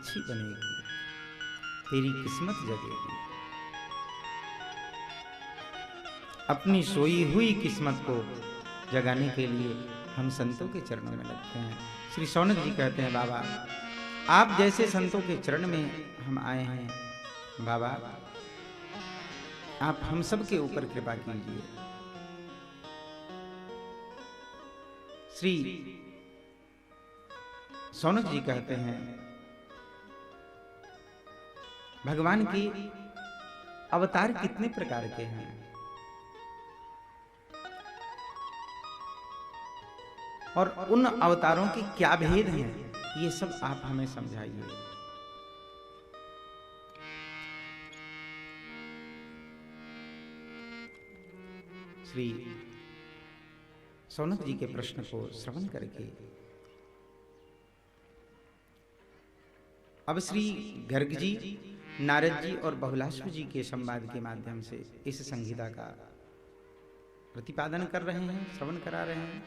अच्छी बनेगी, तेरी किस्मत जगेगी। अपनी सोई हुई किस्मत को जगाने के लिए हम संतों के चरणों में लगते हैं। श्री शौनक जी कहते हैं, बाबा आप जैसे संतों के चरण में हम आए हैं, बाबा आप हम सब के ऊपर कृपा कीजिए। श्री शौनक जी कहते हैं, भगवान के अवतार कितने प्रकार के हैं, और उन अवतारों के क्या भेद हैं, ये सब आप हमें समझाइए। श्री शौनक जी के प्रश्न को श्रवण करके अब श्री गर्ग जी, नारद जी और बहुलाश्व जी के संवाद के माध्यम से इस संहिता का प्रतिपादन कर रहे हैं, श्रवण करा रहे हैं।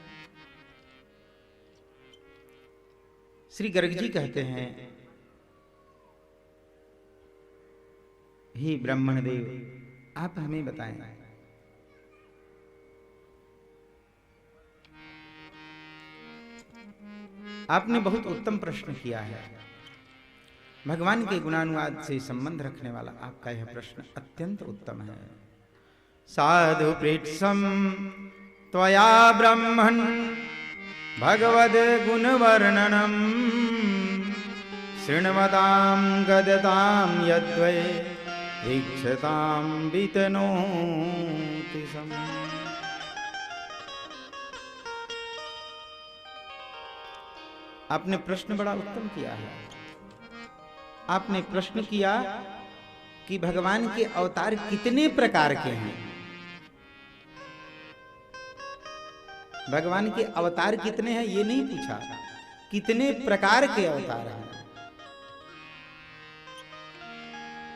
श्री गर्ग जी कहते हैं, हे ब्राह्मण देव, आप हमें बताएं, आपने बहुत उत्तम प्रश्न किया है। भगवान के गुणानुवाद से संबंध रखने वाला आपका यह प्रश्न अत्यंत उत्तम है। साधु पृच्छम त्वया ब्रह्मन् भगवद गुण वर्णनम शृण्वतां गदतां यद्वै इच्छतां वितनोति सम्। आपने प्रश्न बड़ा उत्तम किया है। आपने प्रश्न किया कि भगवान के अवतार कितने प्रकार के हैं। भगवान के अवतार कितने हैं ये नहीं पूछा, कितने प्रकार के अवतार हैं।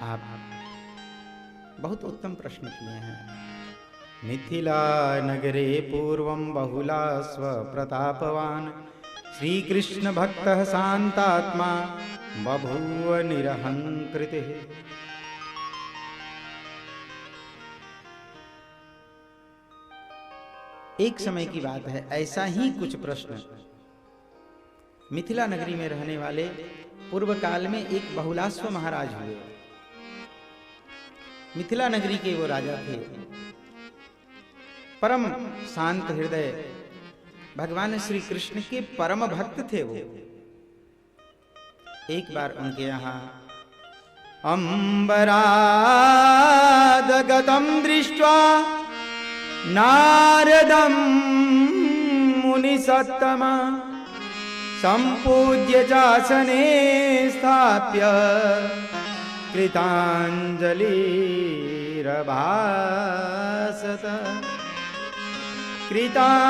आप बहुत उत्तम प्रश्न किए हैं। मिथिला नगरे पूर्वं बहुला स्वप्रतापवान श्री कृष्ण भक्त शांतात्मा बभूव निरहंकृतिः। एक समय की बात है, ऐसा ही कुछ प्रश्न मिथिला नगरी में रहने वाले पूर्व काल में एक बहुलाश्व महाराज हुए। मिथिला नगरी के वो राजा थे, परम शांत हृदय, भगवान श्री कृष्ण के परम भक्त थे वो। एक बार उनके यहाँ अम्बरादगतं दृष्ट्वा नारदं मुनिसत्तमा संपूज्य चासने स्थाप्य कृतांजलिरभासत कृतांजलिरभासत।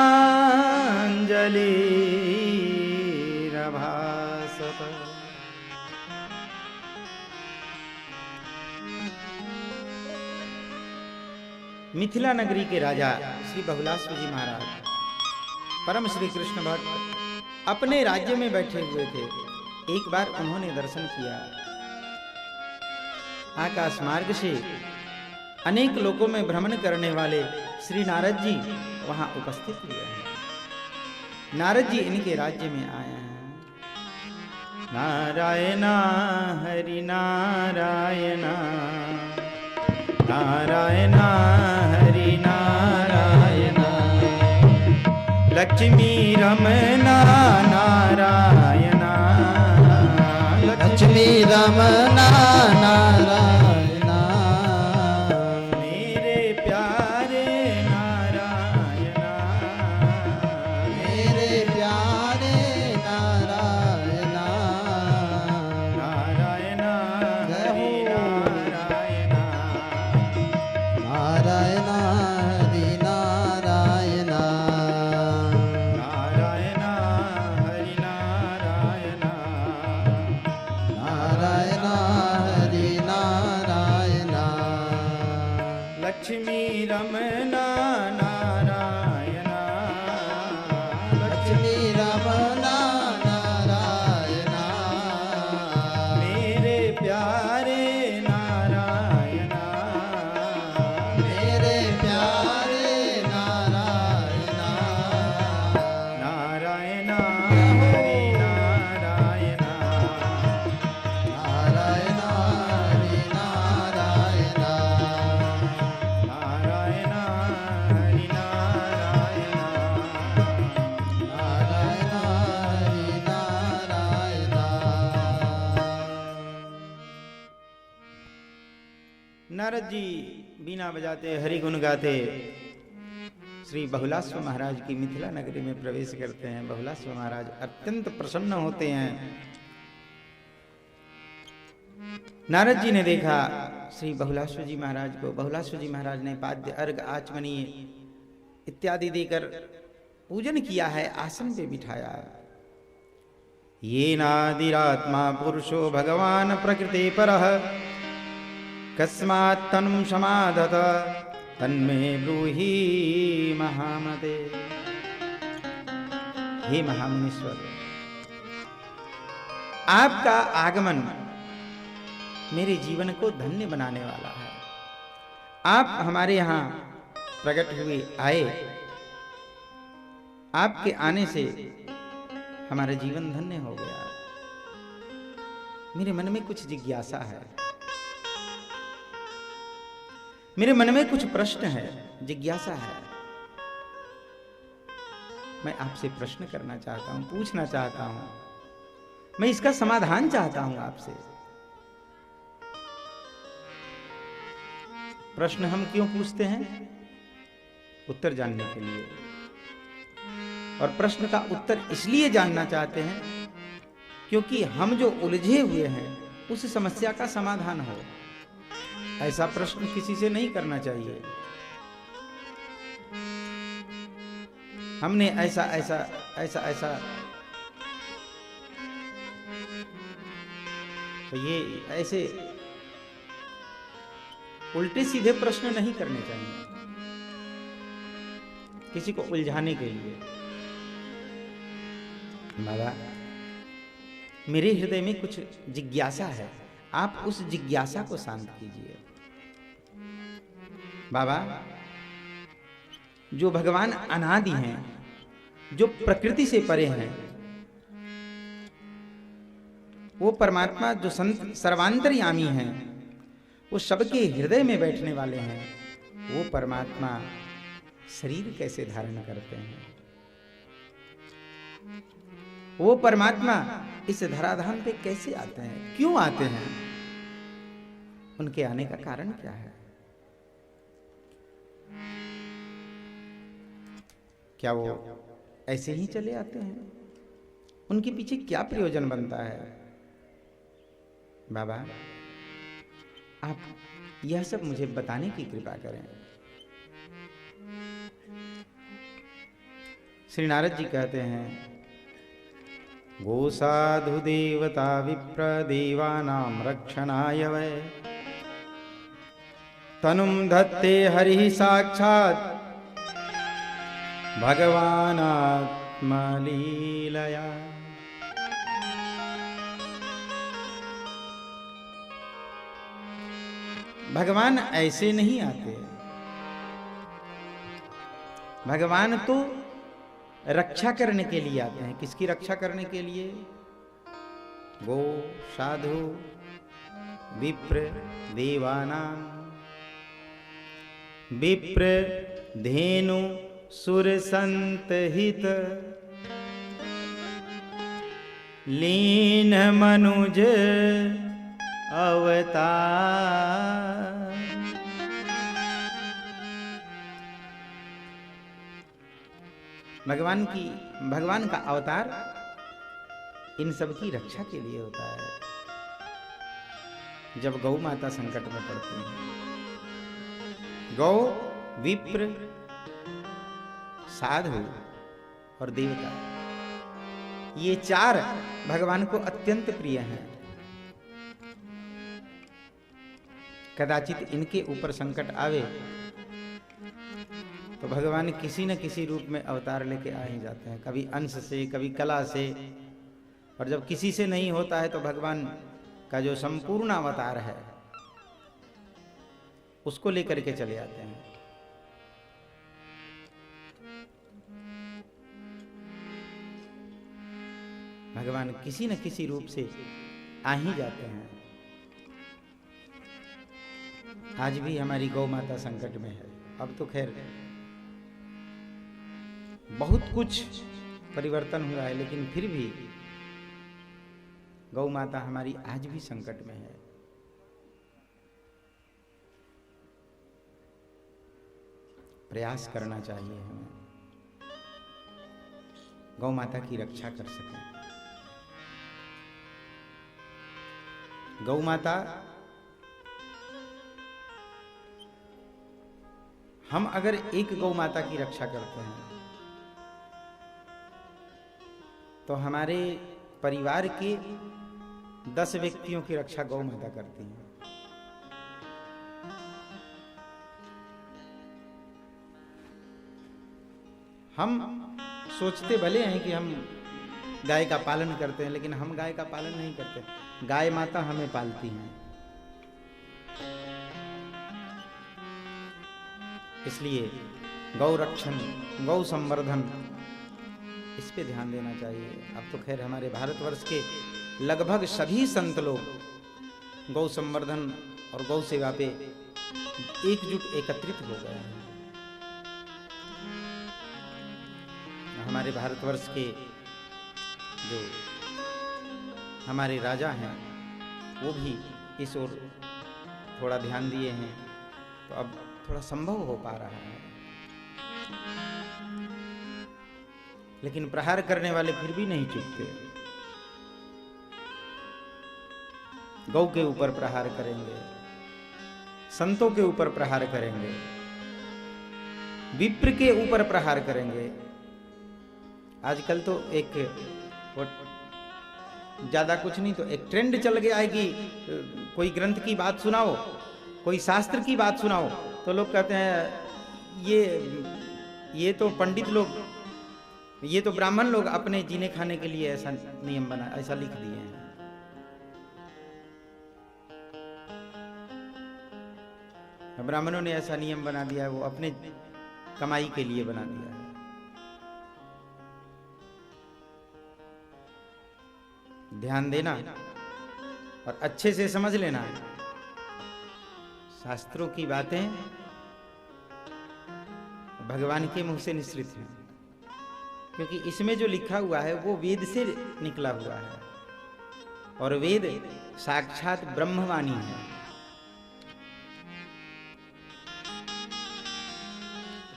मिथिला नगरी के राजा श्री बहुलाश्व जी महाराज परम श्री कृष्ण भक्त अपने राज्य में बैठे हुए थे। एक बार उन्होंने दर्शन किया। आकाश मार्ग से अनेक लोकों में भ्रमण करने वाले श्री नारद जी वहां उपस्थित हुए हैं। नारद जी इनके राज्य में आए हैं। नारायण हरि नारायण नारायण हरि नारायण लक्ष्मी रमना नारायण लक्ष्मी रमना नारायण मेरे प्यारे नारायण मेरे प्यारे नारायण नारायण हरि नारायण नारायण हरि नारायण नारायण हरि नारायण नारायण हरि नारायण लक्ष्मी रमना नारायण लक्ष्मी रमना नारायण नारद जी बीना बजाते हरि गुण गाते श्री बहुलाश्व महाराज की मिथिला नगरी में प्रवेश करते हैं। बहुलाश्व महाराज अत्यंत प्रसन्न होते हैं। नारद जी ने देखा श्री बहुलाश्व जी महाराज को। बहुलाश्व जी महाराज ने पाद्य अर्घ आचमनीय इत्यादि देकर पूजन किया है, आसन पे बिठाया। ये नादिरात्मा पुरुषो भगवान प्रकृति परः कस्मात् तनुं समादत तन्मे ब्रूहि महामते। हे महामुनीश्वर, आपका आगमन मेरे जीवन को धन्य बनाने वाला है। आप हमारे यहाँ प्रकट हुए, आए। आपके आने से हमारा जीवन धन्य हो गया। मेरे मन में कुछ जिज्ञासा है, मेरे मन में कुछ प्रश्न है, जिज्ञासा है। मैं आपसे प्रश्न करना चाहता हूं, पूछना चाहता हूं, मैं इसका समाधान चाहता हूं आपसे। प्रश्न हम क्यों पूछते हैं? उत्तर जानने के लिए। और प्रश्न का उत्तर इसलिए जानना चाहते हैं क्योंकि हम जो उलझे हुए हैं उस समस्या का समाधान हो। ऐसा प्रश्न किसी से नहीं करना चाहिए। हमने ऐसा ऐसा ऐसा ऐसा, तो ये ऐसे उल्टे सीधे प्रश्न नहीं करने चाहिए किसी को उलझाने के लिए। बाबा, मेरे हृदय में कुछ जिज्ञासा है, आप उस जिज्ञासा को शांत कीजिए। बाबा, जो भगवान अनादि हैं, जो प्रकृति से परे हैं, वो परमात्मा जो सर्वांतर्यामी हैं, वो सबके हृदय में बैठने वाले हैं, वो परमात्मा शरीर कैसे धारण करते हैं? वो परमात्मा इस धराधाम पे कैसे आते हैं, क्यों आते हैं? उनके आने का कारण क्या है? क्या वो ऐसे ही चले आते हैं? उनके पीछे क्या प्रयोजन बनता है? बाबा, आप यह सब मुझे बताने की कृपा करें। श्री नारद जी कहते हैं, गो साधु देवता विप्र देवानां रक्षणाय वै तनुं धत्ते हरिः साक्षात् भगवानात्मलीलया। भगवान ऐसे नहीं आते। भगवान तो रक्षा करने के लिए आते हैं। किसकी रक्षा करने के लिए? गो साधु विप्र देवानां, विप्र धेनु सुर संत हित लीन मनुज अवतार। भगवान का अवतार इन सब की रक्षा के लिए होता है। जब गौ माता संकट में पड़ती है, गौ, विप्र, साधु और देवता, ये चार भगवान को अत्यंत प्रिय हैं। कदाचित इनके ऊपर संकट आवे तो भगवान किसी न किसी रूप में अवतार लेके आ ही जाते हैं, कभी अंश से, कभी कला से। और जब किसी से नहीं होता है तो भगवान का जो संपूर्ण अवतार है उसको लेकर के चले आते हैं। भगवान किसी न किसी रूप से आ ही जाते हैं। आज भी हमारी गौ माता संकट में है। अब तो खैर बहुत कुछ परिवर्तन हुआ है, लेकिन फिर भी गौ माता हमारी आज भी संकट में है। प्रयास करना चाहिए हमें, गौ माता की रक्षा कर सकें। गौ माता, हम अगर एक गौ माता की रक्षा करते हैं तो हमारे परिवार के 10 व्यक्तियों की रक्षा गौ माता करती है। हम सोचते भले हैं कि हम गाय का पालन करते हैं, लेकिन हम गाय का पालन नहीं करते। गाय माता हमें पालती हैं। इसलिए गौ रक्षण, गौ संवर्धन, इस पे ध्यान देना चाहिए। अब तो खैर हमारे भारतवर्ष के लगभग सभी संत लोग गौ संवर्धन और गौ सेवा पे एकजुट एकत्रित हो गए हैं। हमारे भारतवर्ष के जो हमारे राजा हैं वो भी इस ओर थोड़ा ध्यान दिए हैं, तो अब थोड़ा संभव हो पा रहा है। लेकिन प्रहार करने वाले फिर भी नहीं चुकते। गौ के ऊपर प्रहार करेंगे, संतों के ऊपर प्रहार करेंगे, विप्र के ऊपर प्रहार करेंगे। आजकल तो एक ज्यादा कुछ नहीं तो एक ट्रेंड चल गया है कि कोई ग्रंथ की बात सुनाओ, कोई शास्त्र की बात सुनाओ, तो लोग कहते हैं ये तो पंडित लोग, ये तो ब्राह्मण लोग अपने जीने खाने के लिए ऐसा नियम बना, ऐसा लिख दिए हैं। ब्राह्मणों ने ऐसा नियम बना दिया है, वो अपने कमाई के लिए बना दिया है। ध्यान देना और अच्छे से समझ लेना, शास्त्रों की बातें भगवान के मुंह से निश्रित हैं, क्योंकि इसमें जो लिखा हुआ है वो वेद से निकला हुआ है और वेद साक्षात ब्रह्मवाणी है।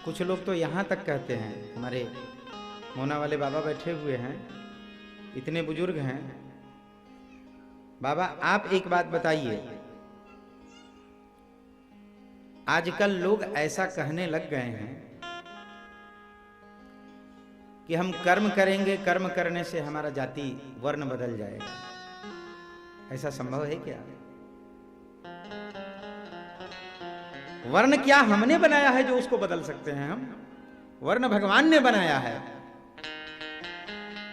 कुछ लोग तो यहां तक कहते हैं, हमारे मोना वाले बाबा बैठे हुए हैं, इतने बुजुर्ग हैं, बाबा आप एक बात बताइए, आजकल लोग ऐसा कहने लग गए हैं कि हम कर्म करेंगे, कर्म करने से हमारा जाति वर्ण बदल जाएगा। ऐसा संभव है क्या? वर्ण क्या हमने बनाया है जो उसको बदल सकते हैं हम? वर्ण भगवान ने बनाया है।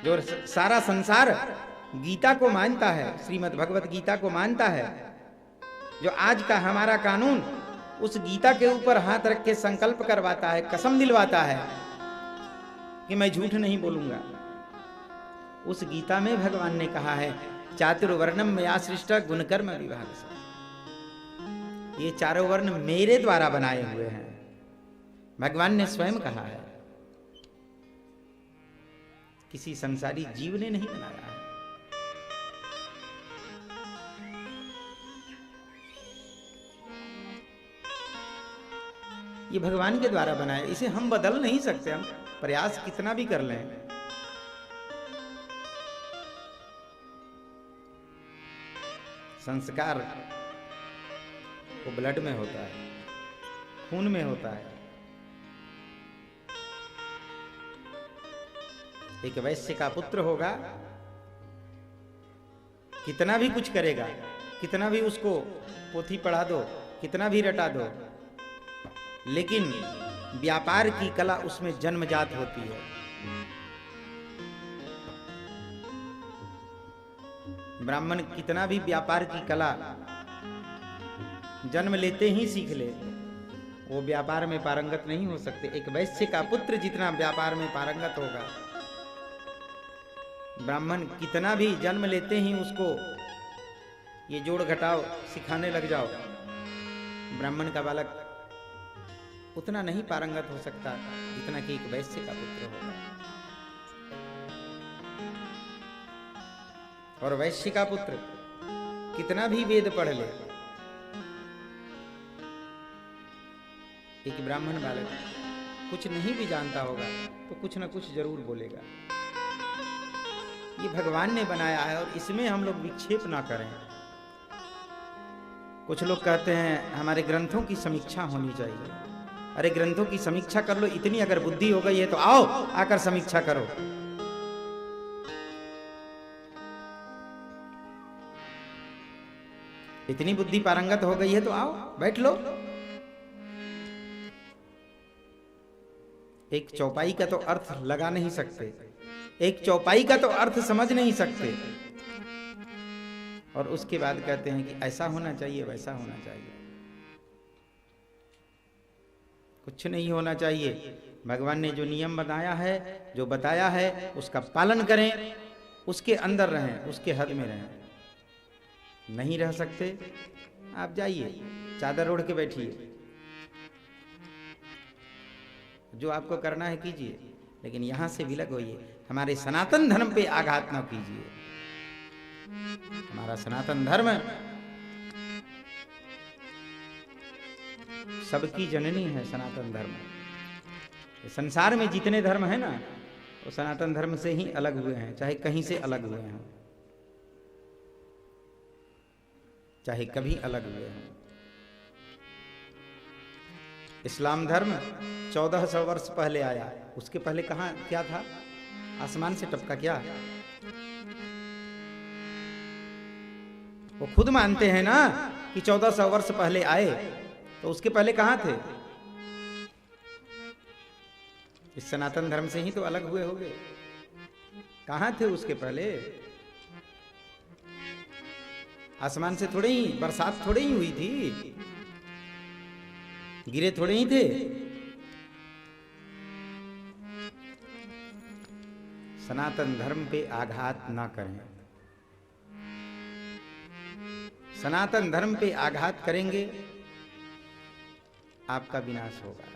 जो सारा संसार गीता को मानता है, श्रीमद् भगवत गीता को मानता है, जो आज का हमारा कानून उस गीता के ऊपर हाथ रख के संकल्प करवाता है, कसम दिलवाता है कि मैं झूठ नहीं बोलूंगा। उस गीता में भगवान ने कहा है चातुर्वर्णम मया सृष्ट गुणकर्म विभाग से, ये चारों वर्ण मेरे द्वारा बनाए हुए हैं, भगवान ने स्वयं कहा है, किसी संसारी जीव ने नहीं बनाया है। ये भगवान के द्वारा बनाया, इसे हम बदल नहीं सकते, हम प्रयास कितना भी कर लें। संस्कार वो ब्लड में होता है, खून में होता है। एक वैश्य का पुत्र होगा, कितना भी कुछ करेगा, कितना भी उसको पोथी पढ़ा दो, कितना भी रटा दो, लेकिन व्यापार की कला उसमें जन्मजात होती है। ब्राह्मण कितना भी व्यापार की कला जन्म लेते ही सीख ले, वो व्यापार में पारंगत नहीं हो सकते। एक वैश्य का पुत्र जितना व्यापार में पारंगत होगा, ब्राह्मण कितना भी जन्म लेते ही उसको ये जोड़ घटाओ सिखाने लग जाओ, ब्राह्मण का बालक उतना नहीं पारंगत हो सकता जितना कि एक वैश्य का पुत्र होगा। और वैश्य का पुत्र कितना भी वेद पढ़ ले, एक ब्राह्मण बालक कुछ नहीं भी जानता होगा तो कुछ ना कुछ जरूर बोलेगा। ये भगवान ने बनाया है और इसमें हम लोग विक्षेप ना करें। कुछ लोग कहते हैं हमारे ग्रंथों की समीक्षा होनी चाहिए। अरे ग्रंथों की समीक्षा कर लो, इतनी अगर बुद्धि हो गई है तो आओ आकर समीक्षा करो। इतनी बुद्धि पारंगत हो गई है तो आओ बैठ लो। एक चौपाई का तो अर्थ लगा नहीं सकते, एक चौपाई का तो अर्थ समझ नहीं सकते, और उसके बाद कहते हैं कि ऐसा होना चाहिए वैसा होना चाहिए। कुछ नहीं होना चाहिए। भगवान ने जो नियम बनाया है, जो बताया है, उसका पालन करें, उसके अंदर रहें, उसके हद में रहें। नहीं रह सकते आप जाइए, चादर ओढ़ के बैठिए, जो आपको करना है कीजिए, लेकिन यहां से विलग होइए। हमारे सनातन धर्म पे आघात न कीजिए। हमारा सनातन धर्म सबकी जननी है। सनातन धर्म संसार में जितने धर्म है ना, वो सनातन धर्म से ही अलग हुए हैं, चाहे कहीं से अलग हुए हैं, चाहे कभी अलग हुए हैं। इस्लाम धर्म 1400 वर्ष पहले आया, उसके पहले कहां क्या था? आसमान से टपका क्या? वो खुद मानते हैं ना कि 1400 वर्ष पहले आए, तो उसके पहले कहां थे? इस सनातन धर्म से ही तो अलग हुए होंगे। कहां थे उसके पहले? आसमान से थोड़े ही बरसात थोड़े ही हुई थी, गिरे थोड़े ही थे। सनातन धर्म पे आघात ना करें। सनातन धर्म पे आघात करेंगे आपका विनाश होगा।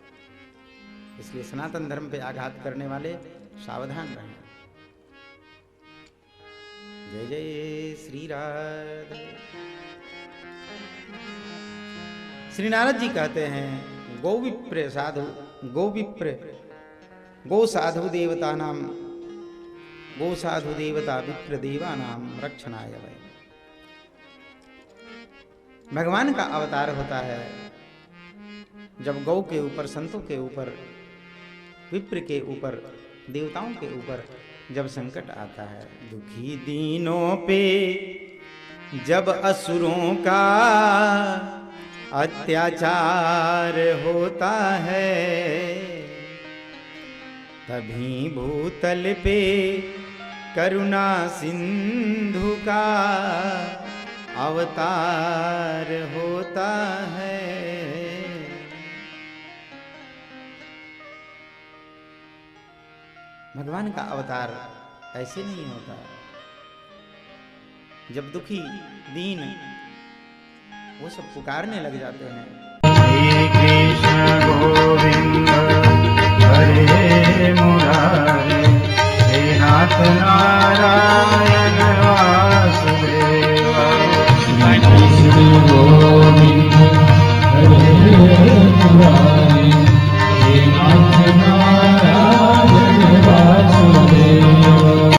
इसलिए सनातन धर्म पे आघात करने वाले सावधान रहें। जय जय श्री राधे। श्री नारद जी कहते हैं गौ साधु देवता नाम गौ साधु देवता विप्र देवा नाम रक्षणाय वै। भगवान का अवतार होता है जब गौ के ऊपर, संतों के ऊपर, विप्र के ऊपर, देवताओं के ऊपर जब संकट आता है। दुखी दीनों पे जब असुरों का अत्याचार होता है, तभी भूतल पे करुणा सिंधु का अवतार होता है। भगवान का अवतार ऐसे नहीं होता। जब दुखी दीन वो सब पुकारने लग जाते हैं, हरे कृष्ण गोविंद हरे मुरारे, हे नाथ नारायण